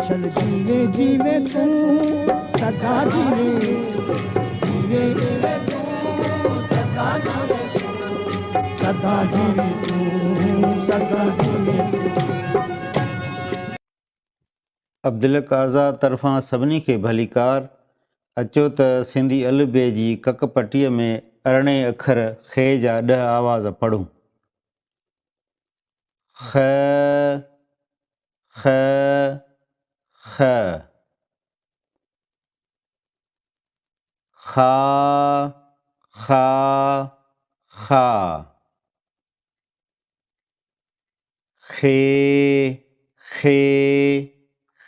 चल जीवे जीवे तू सदा जीवे जीवे जीवे तू सदा जीवे सदा जीवे तू सदा जीवे अब्दुल काज़ा तरफ़ां सभिनी खे भलीकार। अचो त सिंधी अलबे जी ककपटीअ में अरिड़हें अखर खे जा 10 आवाज़ पढ़ूं। ख ख ख खा खा खा खे खे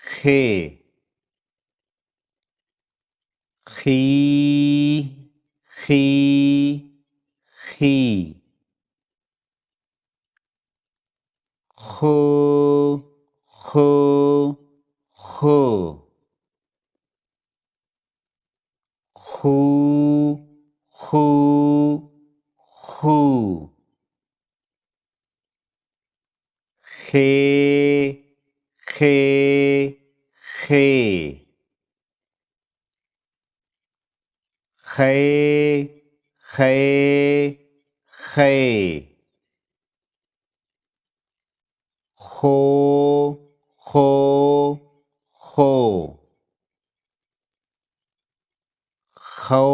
खे खी खी खी खो खो खो खू खू खू खे खे खे खै खै खै खो खो खो खौ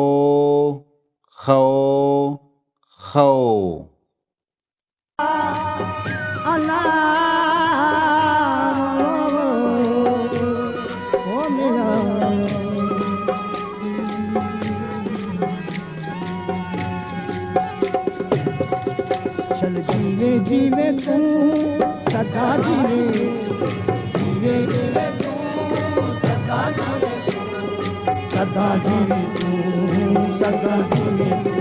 खौ खौ चल जीवे जीवे तू सदा जीवे जीवे जीवे तू सदा जीवे सदा जीवे तू सदा जीवे